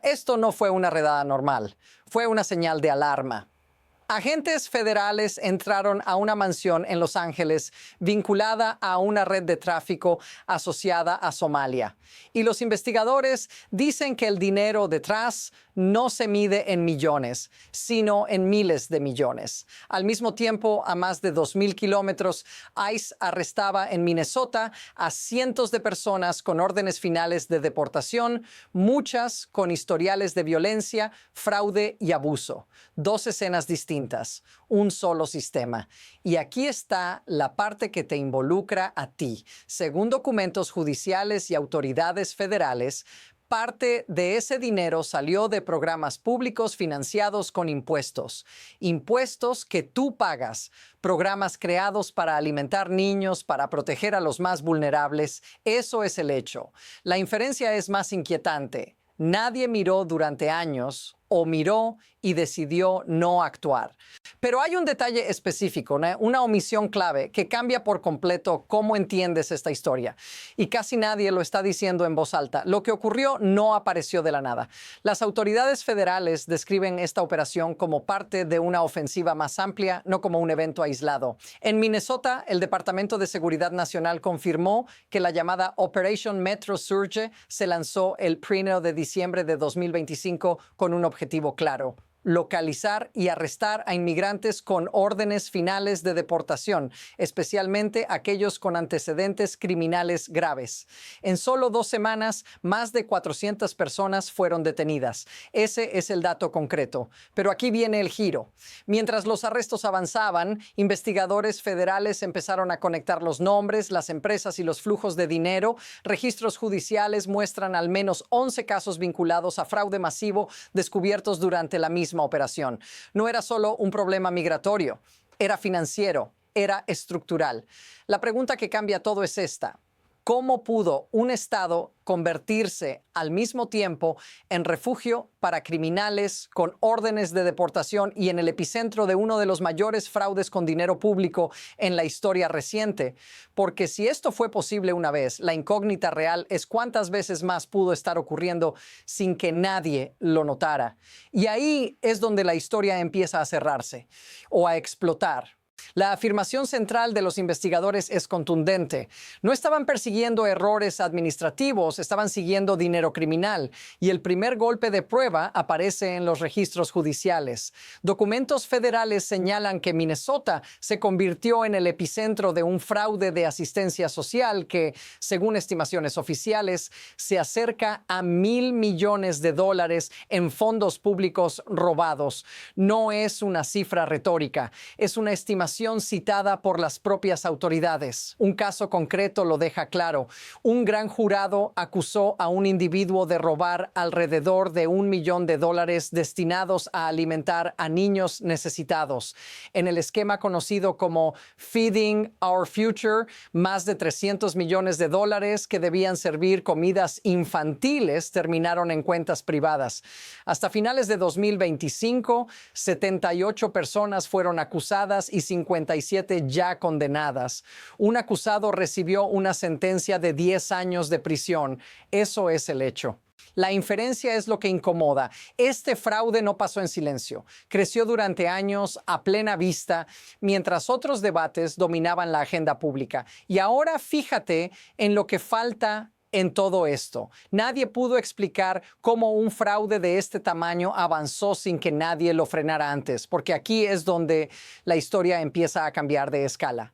Esto no fue una redada normal, fue una señal de alarma. Agentes federales entraron a una mansión en Los Ángeles vinculada a una red de tráfico asociada a Somalia. Y los investigadores dicen que el dinero detrás no se mide en millones, sino en miles de millones. Al mismo tiempo, a más de 2,000 kilómetros, ICE arrestaba en Minnesota a cientos de personas con órdenes finales de deportación, muchas con historiales de violencia, fraude y abuso. 2 escenas distintas, un solo sistema. Y aquí está la parte que te involucra a ti. Según documentos judiciales y autoridades federales, parte de ese dinero salió de programas públicos financiados con impuestos. Impuestos que tú pagas, programas creados para alimentar niños, para proteger a los más vulnerables. Eso es el hecho. La inferencia es más inquietante. Nadie miró durante años o miró y decidió no actuar. Pero hay un detalle específico, una omisión clave que cambia por completo cómo entiendes esta historia. Y casi nadie lo está diciendo en voz alta. Lo que ocurrió no apareció de la nada. Las autoridades federales describen esta operación como parte de una ofensiva más amplia, no como un evento aislado. En Minnesota, el Departamento de Seguridad Nacional confirmó que la llamada Operation Metro Surge se lanzó el 1 de diciembre de 2025 con un objetivo claro: localizar y arrestar a inmigrantes con órdenes finales de deportación, especialmente aquellos con antecedentes criminales graves. En solo 2 semanas, más de 400 personas fueron detenidas. Ese es el dato concreto. Pero aquí viene el giro. Mientras los arrestos avanzaban, investigadores federales empezaron a conectar los nombres, las empresas y los flujos de dinero. Registros judiciales muestran al menos 11 casos vinculados a fraude masivo descubiertos durante la misma operación. No era solo un problema migratorio, era financiero, era estructural. La pregunta que cambia todo es esta: ¿cómo pudo un estado convertirse al mismo tiempo en refugio para criminales con órdenes de deportación y en el epicentro de uno de los mayores fraudes con dinero público en la historia reciente? Porque si esto fue posible una vez, la incógnita real es cuántas veces más pudo estar ocurriendo sin que nadie lo notara. Y ahí es donde la historia empieza a cerrarse o a explotar. La afirmación central de los investigadores es contundente. No estaban persiguiendo errores administrativos, estaban siguiendo dinero criminal. Y el primer golpe de prueba aparece en los registros judiciales. Documentos federales señalan que Minnesota se convirtió en el epicentro de un fraude de asistencia social que, según estimaciones oficiales, se acerca a $1,000 millones en fondos públicos robados. No es una cifra retórica, es una estimación citada por las propias autoridades. Un caso concreto lo deja claro. Un gran jurado acusó a un individuo de robar alrededor de $1 millón destinados a alimentar a niños necesitados. En el esquema conocido como Feeding Our Future, más de $300 millones que debían servir comidas infantiles terminaron en cuentas privadas. Hasta finales de 2025, 78 personas fueron acusadas y 57 ya condenadas. Un acusado recibió una sentencia de 10 años de prisión. Eso es el hecho. La inferencia es lo que incomoda. Este fraude no pasó en silencio. Creció durante años a plena vista, mientras otros debates dominaban la agenda pública. Y ahora fíjate en lo que falta en todo esto. Nadie pudo explicar cómo un fraude de este tamaño avanzó sin que nadie lo frenara antes, porque aquí es donde la historia empieza a cambiar de escala.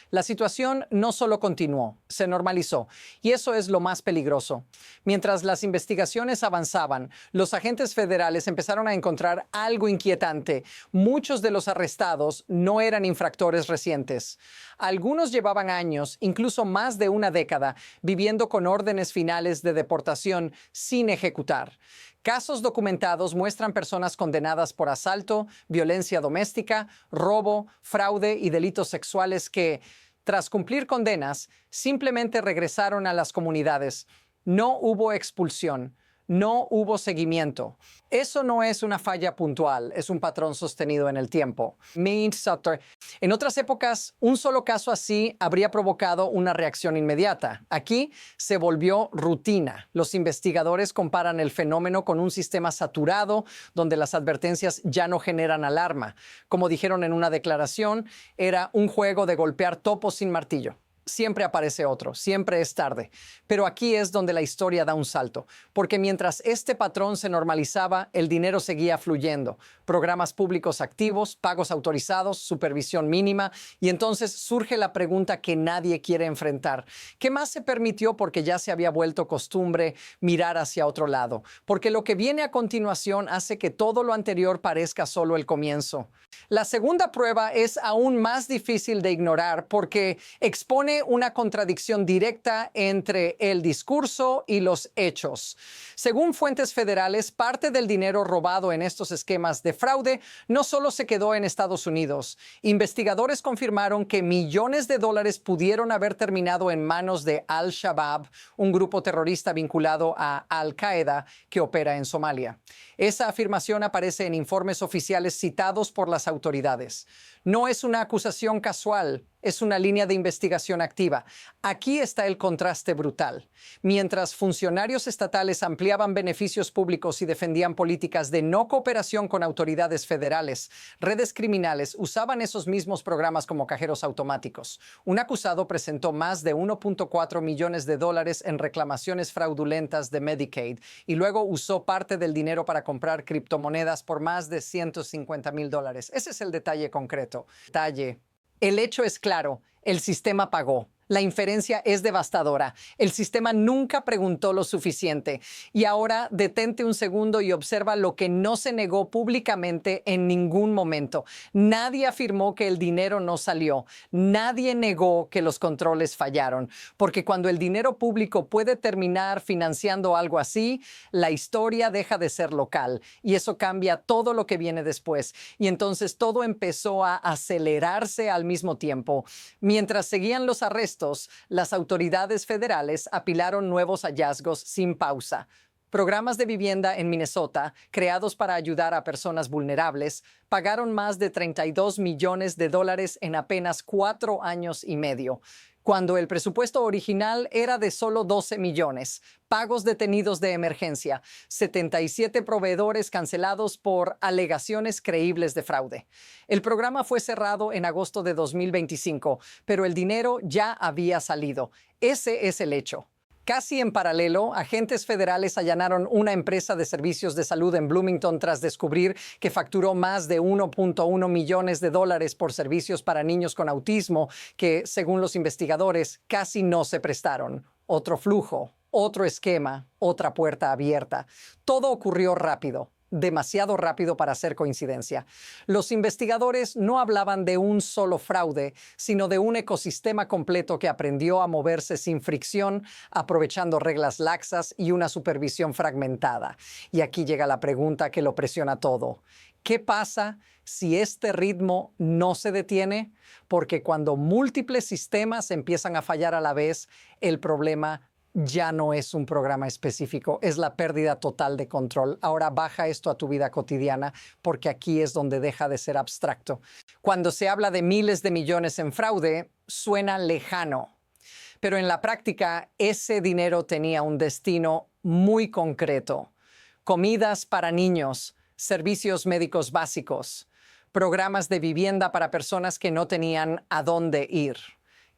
La situación no solo continuó, se normalizó, y eso es lo más peligroso. Mientras las investigaciones avanzaban, los agentes federales empezaron a encontrar algo inquietante. Muchos de los arrestados no eran infractores recientes. Algunos llevaban años, incluso más de una década, viviendo con órdenes finales de deportación sin ejecutar. Casos documentados muestran personas condenadas por asalto, violencia doméstica, robo, fraude y delitos sexuales que, tras cumplir condenas, simplemente regresaron a las comunidades. No hubo expulsión, No hubo seguimiento. Eso no es una falla puntual, es un patrón sostenido en el tiempo. Mead, Sutter. En otras épocas, un solo caso así habría provocado una reacción inmediata. Aquí se volvió rutina. Los investigadores comparan el fenómeno con un sistema saturado donde las advertencias ya no generan alarma. Como dijeron en una declaración, era un juego de golpear topos sin martillo. Siempre aparece otro, siempre es tarde. Pero aquí es donde la historia da un salto, porque mientras este patrón se normalizaba, el dinero seguía fluyendo. Programas públicos activos, pagos autorizados, supervisión mínima, y entonces surge la pregunta que nadie quiere enfrentar. ¿Qué más se permitió porque ya se había vuelto costumbre mirar hacia otro lado? Porque lo que viene a continuación hace que todo lo anterior parezca solo el comienzo. La segunda prueba es aún más difícil de ignorar porque expone una contradicción directa entre el discurso y los hechos. Según fuentes federales, parte del dinero robado en estos esquemas de fraude no solo se quedó en Estados Unidos. Investigadores confirmaron que millones de dólares pudieron haber terminado en manos de Al-Shabaab, un grupo terrorista vinculado a Al-Qaeda que opera en Somalia. Esa afirmación aparece en informes oficiales citados por las autoridades. No es una acusación casual, es una línea de investigación activa. Aquí está el contraste brutal. Mientras funcionarios estatales ampliaban beneficios públicos y defendían políticas de no cooperación con autoridades federales, redes criminales usaban esos mismos programas como cajeros automáticos. Un acusado presentó más de 1.4 millones de dólares en reclamaciones fraudulentas de Medicaid y luego usó parte del dinero para comprar criptomonedas por más de $150,000. Ese es el detalle concreto. El hecho es claro, el sistema pagó. La inferencia es devastadora. El sistema nunca preguntó lo suficiente. Y ahora detente un segundo y observa lo que no se negó públicamente en ningún momento. Nadie afirmó que el dinero no salió. Nadie negó que los controles fallaron. Porque cuando el dinero público puede terminar financiando algo así, la historia deja de ser local. Y eso cambia todo lo que viene después. Y entonces todo empezó a acelerarse al mismo tiempo. Mientras seguían los arrestos, las autoridades federales apilaron nuevos hallazgos sin pausa. Programas de vivienda en Minnesota, creados para ayudar a personas vulnerables, pagaron más de $32 millones en apenas 4 años y medio, cuando el presupuesto original era de solo 12 millones. Pagos detenidos de emergencia, 77 proveedores cancelados por alegaciones creíbles de fraude. El programa fue cerrado en agosto de 2025, pero el dinero ya había salido. Ese es el hecho. Casi en paralelo, agentes federales allanaron una empresa de servicios de salud en Bloomington tras descubrir que facturó más de 1.1 millones de dólares por servicios para niños con autismo que, según los investigadores, casi no se prestaron. Otro flujo, otro esquema, otra puerta abierta. Todo ocurrió rápido. Demasiado rápido para ser coincidencia. Los investigadores no hablaban de un solo fraude, sino de un ecosistema completo que aprendió a moverse sin fricción, aprovechando reglas laxas y una supervisión fragmentada. Y aquí llega la pregunta que lo presiona todo. ¿Qué pasa si este ritmo no se detiene? Porque cuando múltiples sistemas empiezan a fallar a la vez, el problema ya no es un programa específico, es la pérdida total de control. Ahora baja esto a tu vida cotidiana porque aquí es donde deja de ser abstracto. Cuando se habla de miles de millones en fraude, suena lejano. Pero en la práctica, ese dinero tenía un destino muy concreto. Comidas para niños, servicios médicos básicos, programas de vivienda para personas que no tenían a dónde ir.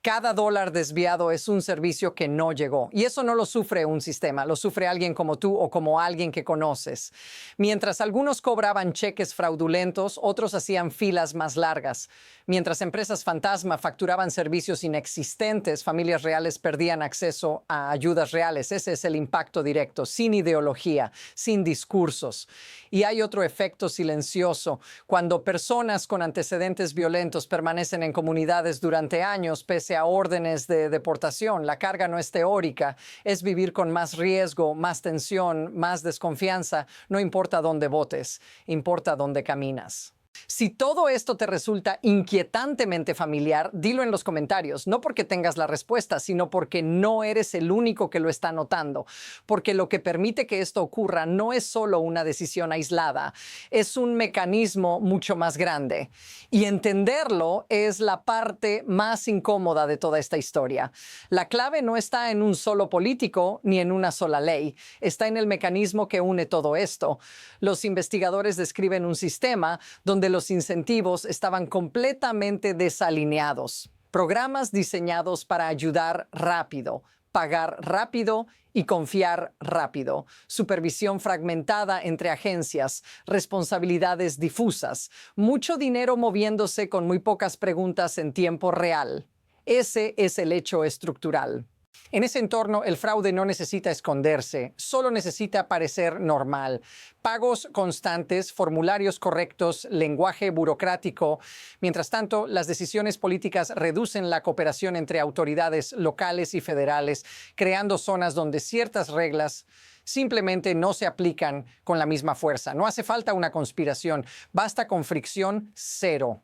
Cada dólar desviado es un servicio que no llegó. Y eso no lo sufre un sistema, lo sufre alguien como tú o como alguien que conoces. Mientras algunos cobraban cheques fraudulentos, otros hacían filas más largas. Mientras empresas fantasma facturaban servicios inexistentes, familias reales perdían acceso a ayudas reales. Ese es el impacto directo, sin ideología, sin discursos. Y hay otro efecto silencioso. Cuando personas con antecedentes violentos permanecen en comunidades durante años, pese a órdenes de deportación, la carga no es teórica, es vivir con más riesgo, más tensión, más desconfianza. No importa dónde votes, importa dónde caminas. Si todo esto te resulta inquietantemente familiar, dilo en los comentarios, no porque tengas la respuesta, sino porque no eres el único que lo está notando, porque lo que permite que esto ocurra no es solo una decisión aislada, es un mecanismo mucho más grande. Y entenderlo es la parte más incómoda de toda esta historia. La clave no está en un solo político ni en una sola ley, está en el mecanismo que une todo esto. Los investigadores describen un sistema donde los incentivos estaban completamente desalineados. Programas diseñados para ayudar rápido, pagar rápido y confiar rápido. Supervisión fragmentada entre agencias, responsabilidades difusas, mucho dinero moviéndose con muy pocas preguntas en tiempo real. Ese es el hecho estructural. En ese entorno, el fraude no necesita esconderse, solo necesita parecer normal. Pagos constantes, formularios correctos, lenguaje burocrático. Mientras tanto, las decisiones políticas reducen la cooperación entre autoridades locales y federales, creando zonas donde ciertas reglas simplemente no se aplican con la misma fuerza. No hace falta una conspiración, basta con fricción cero.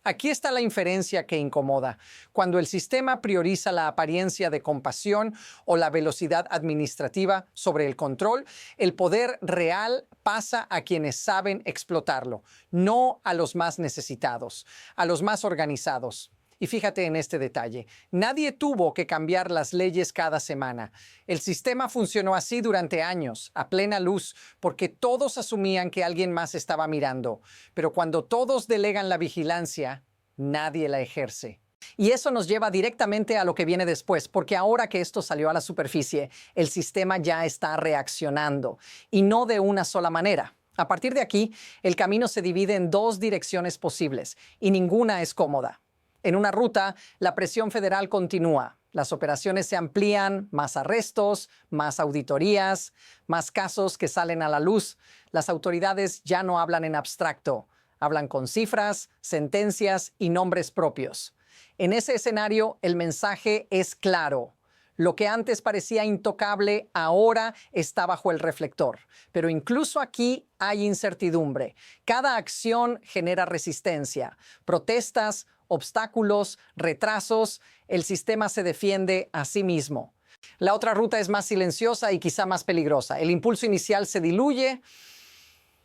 Aquí está la inferencia que incomoda. Cuando el sistema prioriza la apariencia de compasión o la velocidad administrativa sobre el control, el poder real pasa a quienes saben explotarlo, no a los más necesitados, a los más organizados. Y fíjate en este detalle, nadie tuvo que cambiar las leyes cada semana. El sistema funcionó así durante años, a plena luz, porque todos asumían que alguien más estaba mirando. Pero cuando todos delegan la vigilancia, nadie la ejerce. Y eso nos lleva directamente a lo que viene después, porque ahora que esto salió a la superficie, el sistema ya está reaccionando, y no de una sola manera. A partir de aquí, el camino se divide en dos direcciones posibles, y ninguna es cómoda. En una ruta, la presión federal continúa. Las operaciones se amplían, más arrestos, más auditorías, más casos que salen a la luz. Las autoridades ya no hablan en abstracto, hablan con cifras, sentencias y nombres propios. En ese escenario, el mensaje es claro. Lo que antes parecía intocable, ahora está bajo el reflector. Pero incluso aquí hay incertidumbre. Cada acción genera resistencia, protestas, obstáculos, retrasos. El sistema se defiende a sí mismo. La otra ruta es más silenciosa y quizá más peligrosa. El impulso inicial se diluye.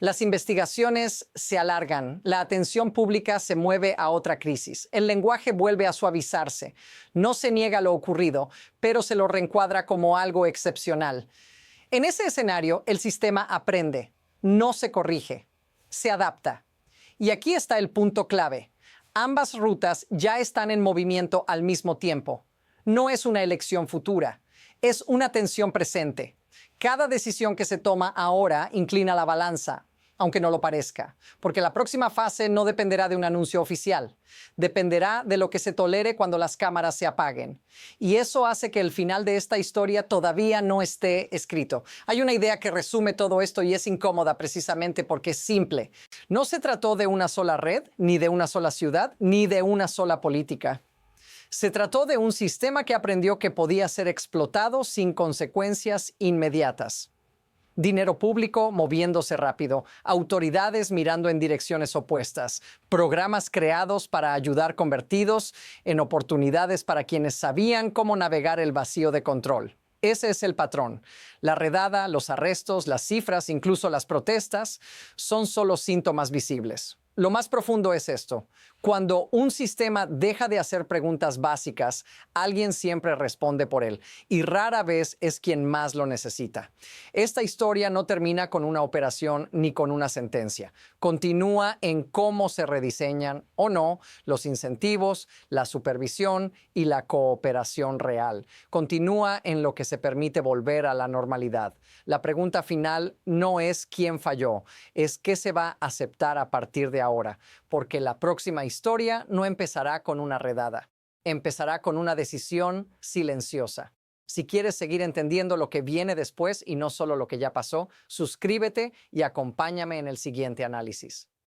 Las investigaciones se alargan, la atención pública se mueve a otra crisis, el lenguaje vuelve a suavizarse, no se niega lo ocurrido, pero se lo reencuadra como algo excepcional. En ese escenario, el sistema aprende, no se corrige, se adapta. Y aquí está el punto clave. Ambas rutas ya están en movimiento al mismo tiempo. No es una elección futura, es una tensión presente. Cada decisión que se toma ahora inclina la balanza, aunque no lo parezca, porque la próxima fase no dependerá de un anuncio oficial, dependerá de lo que se tolere cuando las cámaras se apaguen. Y eso hace que el final de esta historia todavía no esté escrito. Hay una idea que resume todo esto y es incómoda precisamente porque es simple. No se trató de una sola red, ni de una sola ciudad, ni de una sola política. Se trató de un sistema que aprendió que podía ser explotado sin consecuencias inmediatas. Dinero público moviéndose rápido, autoridades mirando en direcciones opuestas, programas creados para ayudar convertidos en oportunidades para quienes sabían cómo navegar el vacío de control. Ese es el patrón. La redada, los arrestos, las cifras, incluso las protestas, son solo síntomas visibles. Lo más profundo es esto. Cuando un sistema deja de hacer preguntas básicas, alguien siempre responde por él y rara vez es quien más lo necesita. Esta historia no termina con una operación ni con una sentencia. Continúa en cómo se rediseñan o no los incentivos, la supervisión y la cooperación real. Continúa en lo que se permite volver a la normalidad. La pregunta final no es quién falló, es qué se va a aceptar a partir de ahora, porque la próxima historia no empezará con una redada, empezará con una decisión silenciosa. Si quieres seguir entendiendo lo que viene después y no solo lo que ya pasó, suscríbete y acompáñame en el siguiente análisis.